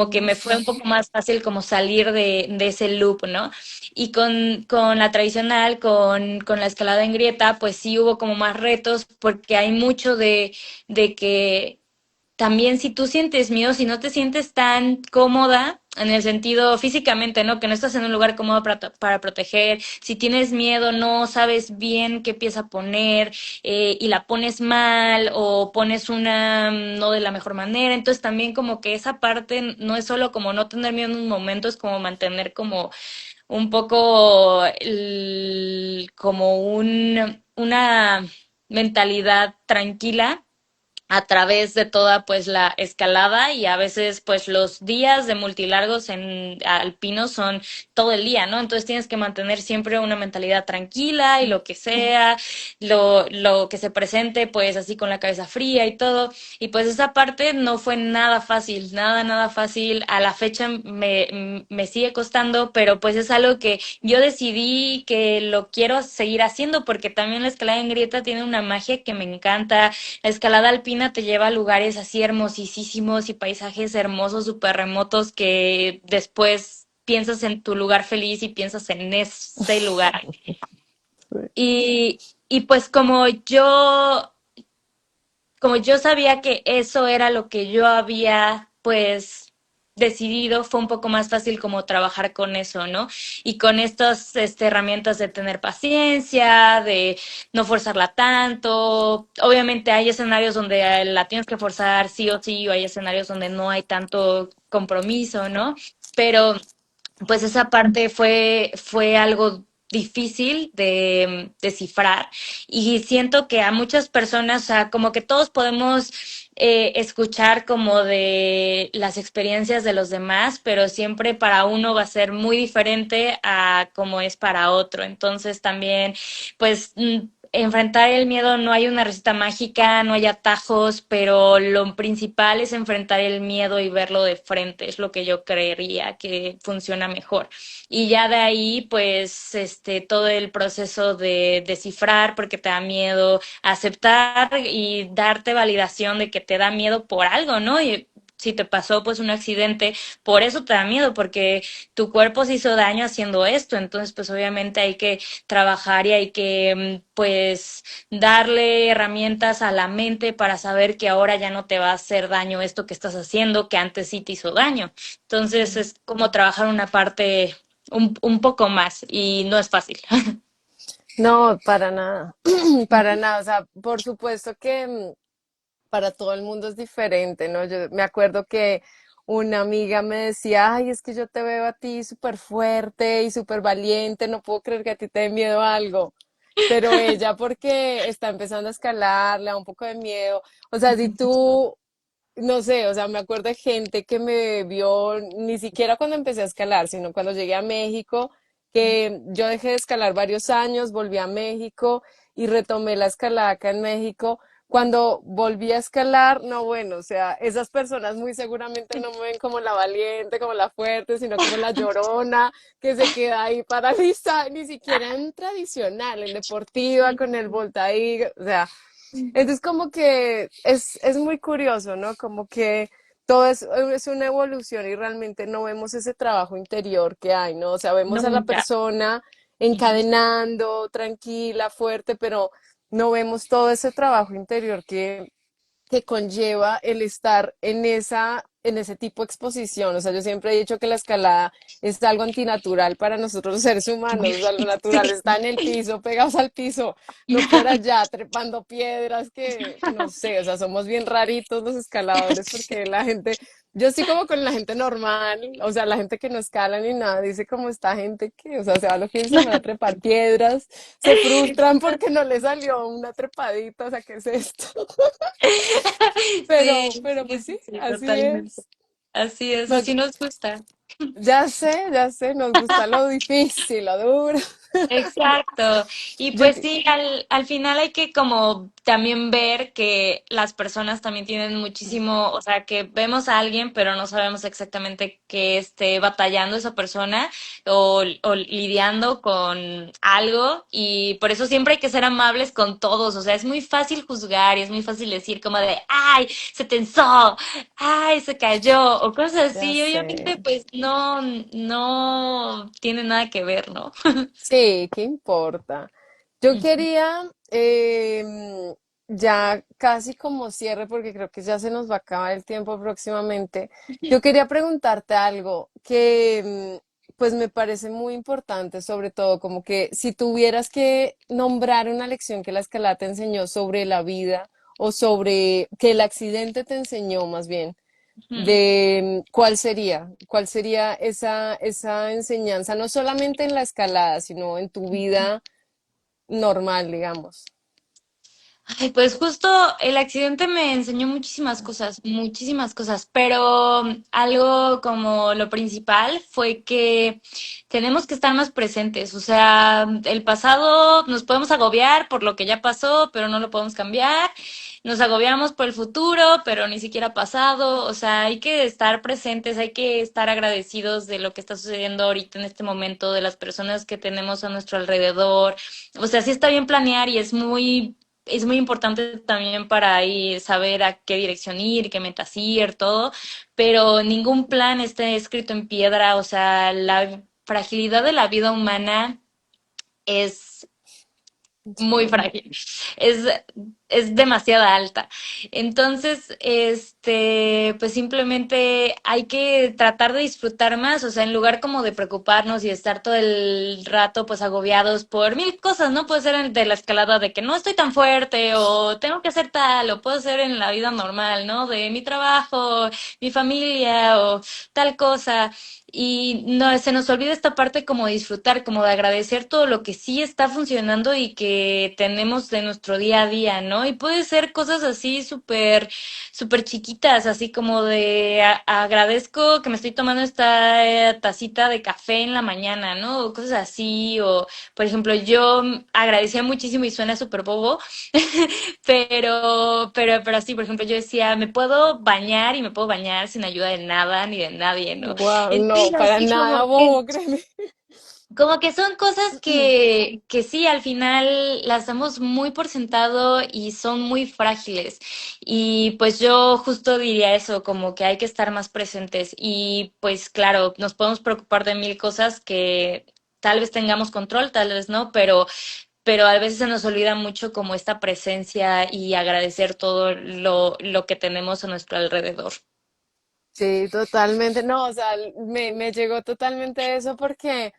S2: que me fue un poco más fácil como salir de ese loop, ¿no? Y con la tradicional, con la escalada en grieta, pues sí hubo como más retos porque hay mucho de que también si tú sientes miedo, si no te sientes tan cómoda, en el sentido físicamente, ¿no? Que no estás en un lugar cómodo para proteger. Si tienes miedo, no sabes bien qué pieza poner y la pones mal o pones una no de la mejor manera. Entonces también como que esa parte no es solo como no tener miedo en un momento, es como mantener como un poco como una mentalidad tranquila a través de toda pues la escalada y a veces pues los días de multilargos en alpinos son todo el día, ¿no? Entonces tienes que mantener siempre una mentalidad tranquila y lo que sea, lo que se presente pues así con la cabeza fría y todo. Y pues esa parte no fue nada fácil, nada fácil. A la fecha me sigue costando, pero pues es algo que yo decidí que lo quiero seguir haciendo porque también la escalada en grieta tiene una magia que me encanta. La escalada alpina te lleva a lugares así hermosísimos y paisajes hermosos, súper remotos que después piensas en tu lugar feliz y piensas en ese lugar. Y pues como yo sabía que eso era lo que yo había pues decidido, fue un poco más fácil como trabajar con eso, ¿no? Y con estas herramientas de tener paciencia, de no forzarla tanto. Obviamente hay escenarios donde la tienes que forzar sí o sí, o hay escenarios donde no hay tanto compromiso, ¿no? Pero pues esa parte fue algo difícil de descifrar y siento que a muchas personas, o sea, como que todos podemos escuchar como de las experiencias de los demás, pero siempre para uno va a ser muy diferente a como es para otro. Entonces también, pues enfrentar el miedo, no hay una receta mágica, no hay atajos, pero lo principal es enfrentar el miedo y verlo de frente, es lo que yo creería que funciona mejor. Y ya de ahí, pues, todo el proceso de descifrar porque te da miedo, aceptar y darte validación de que te da miedo por algo, ¿no? Y si te pasó pues un accidente, por eso te da miedo, porque tu cuerpo se hizo daño haciendo esto, entonces pues obviamente hay que trabajar y hay que pues darle herramientas a la mente para saber que ahora ya no te va a hacer daño esto que estás haciendo, que antes sí te hizo daño. Entonces es como trabajar una parte un poco más y no es fácil.
S1: No, para nada, para nada. O sea, por supuesto que para todo el mundo es diferente, ¿no? Yo me acuerdo que una amiga me decía, ay, es que yo te veo a ti súper fuerte y súper valiente, no puedo creer que a ti te dé miedo algo. Pero ella, porque está empezando a escalar, le da un poco de miedo. O sea, si tú, no sé, o sea, me acuerdo de gente que me vio ni siquiera cuando empecé a escalar, sino cuando llegué a México, que yo dejé de escalar varios años, volví a México y retomé la escalada acá en México. Cuando volví a escalar, no, bueno, o sea, esas personas muy seguramente no me ven como la valiente, como la fuerte, sino como la llorona, que se queda ahí paralizada, ni siquiera en tradicional, en deportiva, con el voltaí, o sea, entonces como que es muy curioso, ¿no? Como que todo es una evolución y realmente no vemos ese trabajo interior que hay, ¿no? O sea, vemos a la
S2: Nunca.
S1: persona encadenando, tranquila, fuerte, pero no vemos todo ese trabajo interior que conlleva el estar en ese tipo de exposición. O sea, yo siempre he dicho que la escalada es algo antinatural para nosotros los seres humanos. O sea, lo natural
S2: Sí.
S1: está en el piso, pegados al piso, no por allá, trepando piedras que, no sé, o sea, somos bien raritos los escaladores porque la gente, yo estoy como con la gente normal, o sea, la gente que no escala ni nada, dice como esta gente que, o sea, se va los fines de semana a trepar piedras, se frustran porque no le salió una trepadita, o sea, ¿qué es esto?
S2: Sí,
S1: Pero
S2: sí,
S1: pues
S2: sí,
S1: sí,
S2: sí,
S1: así
S2: totalmente.
S1: es.
S2: Así es,
S1: Nos,
S2: así nos gusta.
S1: ya sé, nos gusta lo difícil, lo duro.
S2: Exacto. Y
S1: Yo,
S2: pues sí, al final hay que como también ver que las personas también tienen muchísimo, o sea, que vemos a alguien, pero no sabemos exactamente qué esté batallando esa persona o lidiando con algo. Y por eso siempre hay que ser amables con todos. O sea, es muy fácil juzgar y es muy fácil decir como de, ay, se tensó, ay, se cayó, o cosas
S1: ya
S2: así. Y
S1: sé.
S2: obviamente, pues no tiene nada que ver, ¿no?
S1: Sí, ¿qué importa? Yo quería ya casi como cierre, porque creo que ya se nos va a acabar el tiempo próximamente, yo quería preguntarte algo que pues me parece muy importante, sobre todo como que si tuvieras que nombrar una lección que la escalada te enseñó sobre la vida o sobre que el accidente te enseñó más bien,
S2: Ujú.
S1: cuál sería esa enseñanza, no solamente en la escalada, sino en tu vida normal, digamos.
S2: Ay, pues justo el accidente me enseñó muchísimas cosas, pero algo como lo principal fue que tenemos que estar más presentes. O sea, el pasado nos podemos agobiar por lo que ya pasó, pero no lo podemos cambiar. Nos agobiamos por el futuro, pero ni siquiera ha pasado. O sea, hay que estar presentes, hay que estar agradecidos de lo que está sucediendo ahorita en este momento, de las personas que tenemos a nuestro alrededor. O sea, sí está bien planear y es muy importante también para ahí saber a qué dirección ir, qué metas ir, todo, pero ningún plan está escrito en piedra, o sea, la fragilidad de la vida humana es muy
S1: Sí.
S2: frágil, es, es demasiado alta. Entonces, pues simplemente hay que tratar de disfrutar más, o sea, en lugar como de preocuparnos y estar todo el rato pues agobiados por mil cosas, ¿no? Puede ser de la escalada de que no estoy tan fuerte o tengo que hacer tal, o puede ser en la vida normal, ¿no? De mi trabajo, mi familia o tal cosa. Y no, se nos olvida esta parte como de disfrutar, como de agradecer todo lo que sí está funcionando y que tenemos de nuestro día a día, ¿no? Y puede ser cosas así súper chiquitas, así como de agradezco que me estoy tomando esta tacita de café en la mañana, ¿no? O cosas así, o por ejemplo, yo agradecía muchísimo y suena súper bobo, pero sí, por ejemplo, yo decía, me puedo bañar y me puedo bañar sin ayuda de nada ni de nadie, ¿no?
S1: Wow,
S2: Entonces,
S1: no, para
S2: así
S1: nada bobo, créeme.
S2: como que son cosas que sí, al final las damos muy por sentado y son muy frágiles. Y pues yo justo diría eso, como que hay que estar más presentes. Y pues claro, nos podemos preocupar de mil cosas que tal vez tengamos control, tal vez no, pero a veces se nos olvida mucho como esta presencia y agradecer todo lo que tenemos a nuestro alrededor.
S1: Sí, totalmente. No, o sea, me llegó totalmente eso porque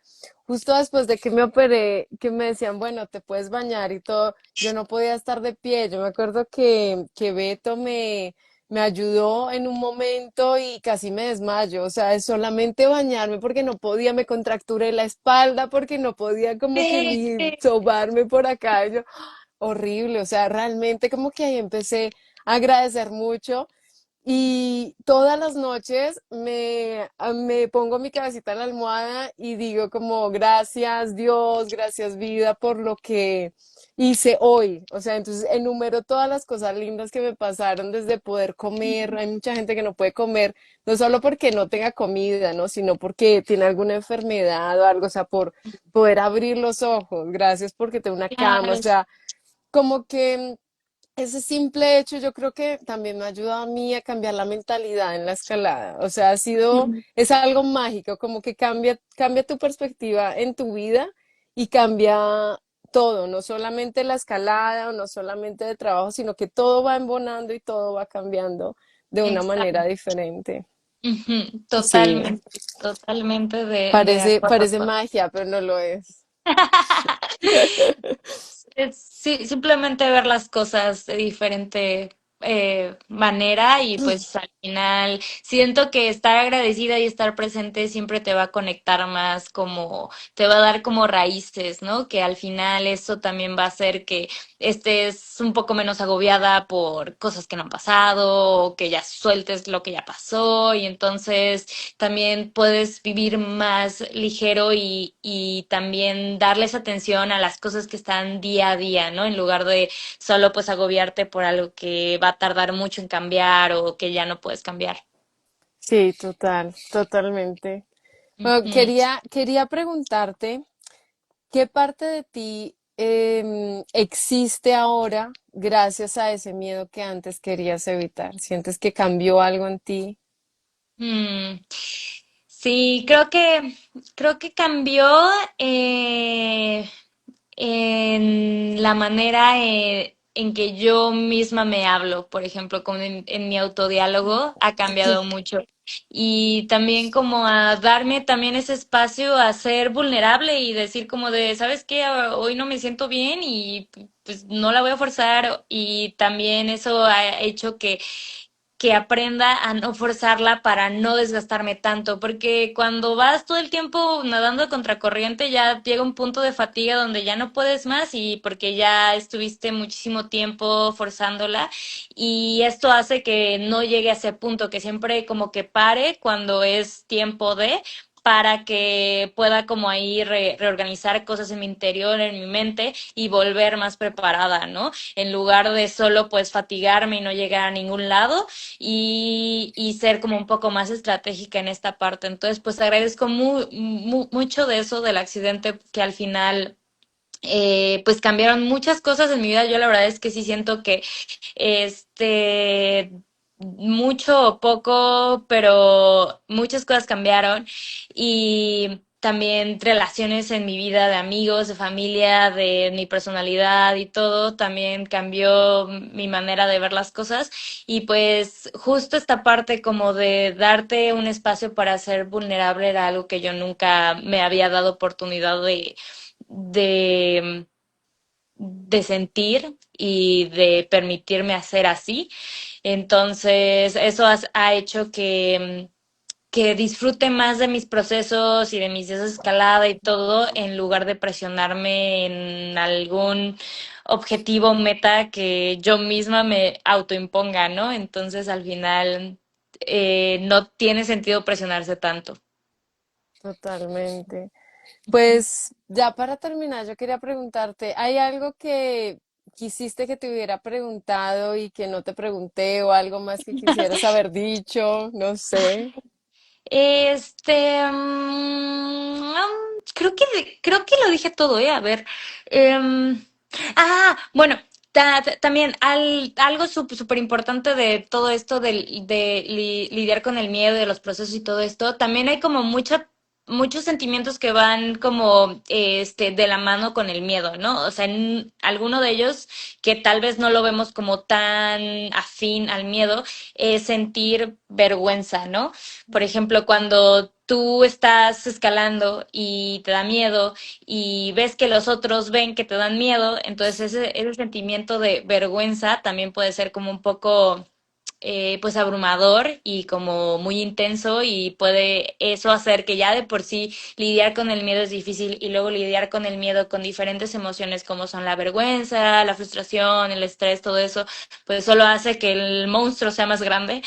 S1: justo después de que me operé, que me decían, bueno, te puedes bañar y todo, yo no podía estar de pie. Yo me acuerdo que Beto me ayudó en un momento y casi me desmayo. O sea, es solamente bañarme porque no podía, me contracturé la espalda porque no podía como que ni sobarme por acá. Yo, horrible, o sea, realmente como que ahí empecé a agradecer mucho. Y todas las noches me pongo mi cabecita en la almohada y digo como gracias Dios, gracias vida por lo que hice hoy. O sea, entonces enumero todas las cosas lindas que me pasaron desde poder comer. Hay mucha gente que no puede comer, no solo porque no tenga comida, ¿no? Sino porque tiene alguna enfermedad o algo, o sea, por poder abrir los ojos. Gracias porque tengo una cama, o
S2: Claro.
S1: sea, como que ese simple hecho yo creo que también me ha ayudado a mí a cambiar la mentalidad en la escalada. O sea, es algo mágico, como que cambia tu perspectiva en tu vida y cambia todo, no solamente la escalada o no solamente de trabajo, sino que todo va embonando y todo va cambiando de una manera
S2: Exacto.
S1: diferente.
S2: Ujú,
S1: Sí,
S2: totalmente de acuerdo.
S1: parece magia, pero no lo es.
S2: Sí, simplemente ver las cosas de diferente manera y pues al final siento que estar agradecida y estar presente siempre te va a conectar más como, te va a dar como raíces, ¿no? Que al final eso también va a hacer que estés un poco menos agobiada por cosas que no han pasado o que ya sueltes lo que ya pasó y entonces también puedes vivir más ligero y también darles atención a las cosas que están día a día, ¿no? En lugar de solo pues agobiarte por algo que va a tardar mucho en cambiar o que ya no puedes cambiar.
S1: Sí, totalmente. Bueno,
S2: Ujú.
S1: quería preguntarte, ¿qué parte de ti existe ahora gracias a ese miedo que antes querías evitar? ¿Sientes que cambió algo en ti?
S2: Mm, sí, creo que cambió en la manera en que yo misma me hablo, por ejemplo, como en mi autodiálogo ha cambiado mucho. Y también como a darme también ese espacio a ser vulnerable y decir como de, ¿sabes qué? Hoy no me siento bien y pues no la voy a forzar. Y también eso ha hecho que aprenda a no forzarla para no desgastarme tanto, porque cuando vas todo el tiempo nadando a contracorriente ya llega un punto de fatiga donde ya no puedes más y porque ya estuviste muchísimo tiempo forzándola y esto hace que no llegue a ese punto, que siempre como que pare cuando es tiempo de para que pueda como ahí reorganizar cosas en mi interior, en mi mente y volver más preparada, ¿no? En lugar de solo pues fatigarme y no llegar a ningún lado y ser como un poco más estratégica en esta parte. Entonces, pues agradezco mucho de eso, del accidente, que al final, pues cambiaron muchas cosas en mi vida. Yo la verdad es que sí siento que este, mucho o poco, pero muchas cosas cambiaron y también relaciones en mi vida de amigos, de familia, de mi personalidad y todo, también cambió mi manera de ver las cosas y pues justo esta parte como de darte un espacio para ser vulnerable era algo que yo nunca me había dado oportunidad de de sentir y de permitirme hacer así. Entonces, eso ha hecho que disfrute más de mis procesos y de mis días de escalada y todo, en lugar de presionarme en algún objetivo, meta que yo misma me autoimponga, ¿no? Entonces, al final, no tiene sentido presionarse tanto.
S1: Totalmente. Pues ya para terminar, yo quería preguntarte, ¿hay algo que quisiste que te hubiera preguntado y que no te pregunté o algo más que quisieras haber dicho? No sé.
S2: Creo que lo dije todo, A ver. em, bueno, también algo súper importante de todo esto de lidiar con el miedo, de los procesos y todo esto, también hay como muchos sentimientos que van como de la mano con el miedo, ¿no? O sea, alguno de ellos que tal vez no lo vemos como tan afín al miedo es sentir vergüenza, ¿no? Por ejemplo, cuando tú estás escalando y te da miedo y ves que los otros ven que te dan miedo, entonces ese sentimiento de vergüenza también puede ser como un poco pues abrumador y como muy intenso y puede eso hacer que ya de por sí lidiar con el miedo es difícil y luego lidiar con el miedo con diferentes emociones como son la vergüenza, la frustración, el estrés, todo eso, pues solo hace que el monstruo sea más grande.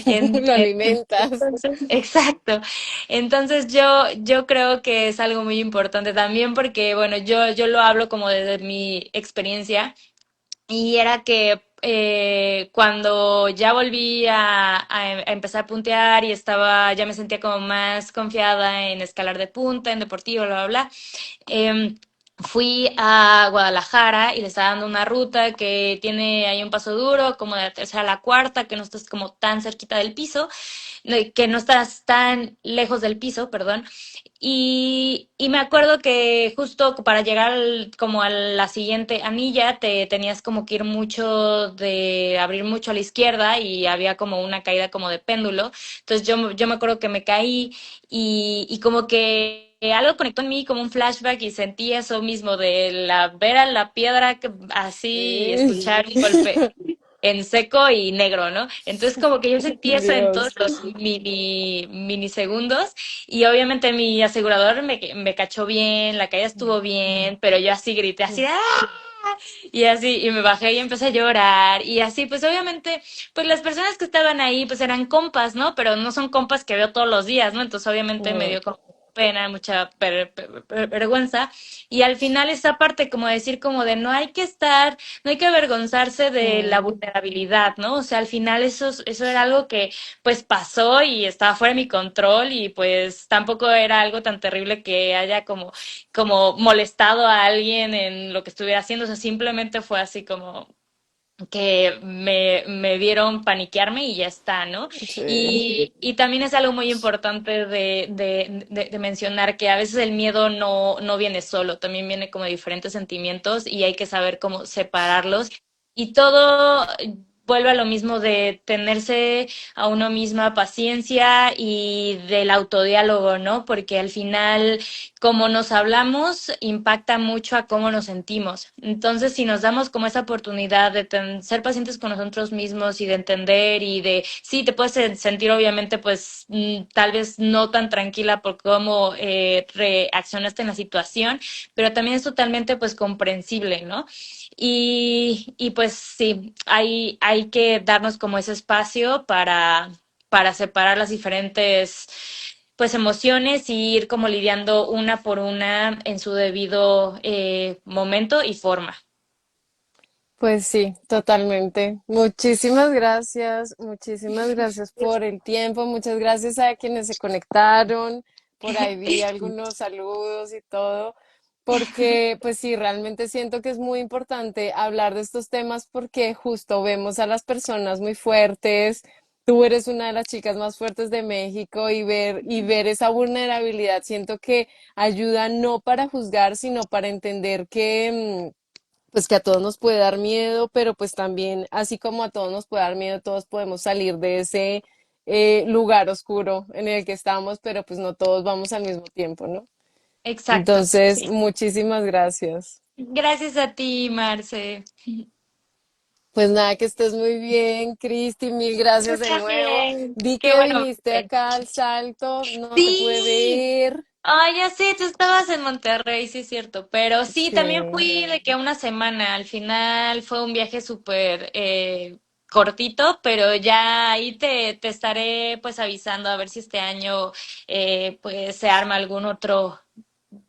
S1: Lo alimentas.
S2: Entonces, exacto. Entonces yo creo que es algo muy importante también porque, bueno, yo lo hablo como desde mi experiencia y era que cuando ya volví a empezar a puntear y ya me sentía como más confiada en escalar de punta, en deportivo, bla, bla, bla, fui a Guadalajara y le estaba dando una ruta que tiene ahí un paso duro, como de la tercera a la cuarta, que no estás como tan cerquita del piso, que no estás tan lejos del piso, perdón. Y me acuerdo que justo para llegar como a la siguiente anilla te tenías como que ir mucho de abrir mucho a la izquierda y había como una caída como de péndulo. Entonces yo me acuerdo que me caí y como que algo conectó en mí como un flashback y sentí eso mismo de ver a la piedra así y
S1: Sí.
S2: escuchar el golpe en seco y negro, ¿no? Entonces como que yo sentí eso en todos
S1: Dios.
S2: los minisegundos y obviamente mi asegurador me cachó bien, la caída estuvo bien, pero yo así grité así, ¡ah! Y así, y me bajé y empecé a llorar y así, pues obviamente, pues las personas que estaban ahí pues eran compas, ¿no? Pero no son compas que veo todos los días, ¿no? Entonces obviamente me
S1: Mm,
S2: dio como pena, mucha vergüenza y al final esa parte como decir como de no hay que avergonzarse de la
S1: mm.
S2: vulnerabilidad, ¿no? O sea, al final eso era algo que pues pasó y estaba fuera de mi control y pues tampoco era algo tan terrible que haya como molestado a alguien en lo que estuviera haciendo, o sea, simplemente fue así como que me vieron paniquearme y ya está, ¿no?
S1: Sí.
S2: Y también es algo muy importante de mencionar que a veces el miedo no viene solo, también viene como de diferentes sentimientos y hay que saber cómo separarlos. Y todo vuelve a lo mismo de tenerse a uno misma paciencia y del autodiálogo, ¿no? Porque al final como nos hablamos, impacta mucho a cómo nos sentimos. Entonces, si nos damos como esa oportunidad de ser pacientes con nosotros mismos y de entender y de, sí, te puedes sentir obviamente pues tal vez no tan tranquila por cómo reaccionaste en la situación, pero también es totalmente pues comprensible, ¿no? Y pues sí, hay que darnos como ese espacio para separar las diferentes pues emociones y ir como lidiando una por una en su debido momento y forma.
S1: Pues sí, totalmente. Muchísimas gracias por el tiempo, muchas gracias a quienes se conectaron, por ahí vi algunos saludos y todo, porque pues sí, realmente siento que es muy importante hablar de estos temas porque justo vemos a las personas muy fuertes. Tú eres una de las chicas más fuertes de México y ver esa vulnerabilidad, siento que ayuda no para juzgar, sino para entender que pues que a todos nos puede dar miedo, pero pues también, así como a todos nos puede dar miedo, todos podemos salir de ese lugar oscuro en el que estamos, pero pues no todos vamos al mismo tiempo, ¿no?
S2: Exacto,
S1: Entonces,
S2: sí.
S1: muchísimas gracias.
S2: Gracias a ti, Marce.
S1: Pues nada, que estés muy bien, Cristi, mil
S2: Tú
S1: gracias de nuevo.
S2: también.
S1: Vi
S2: Qué
S1: que
S2: bueno
S1: viniste
S2: verte.
S1: acá al Salto, no te pude
S2: Sí.
S1: ver.
S2: Ay, ya sé, tú estabas en Monterrey, sí es cierto, pero sí, también
S1: Sí.
S2: fui de que una semana, al final fue un viaje súper cortito, pero ya ahí te estaré pues avisando a ver si este año pues se arma algún otro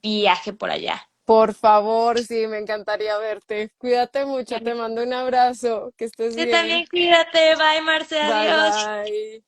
S2: viaje por allá.
S1: Por favor, sí, me encantaría verte. Cuídate mucho, te
S2: Vale.
S1: mando un abrazo, que estés
S2: Tú
S1: bien.
S2: también cuídate, bye Marce,
S1: Bye
S2: adiós.
S1: bye.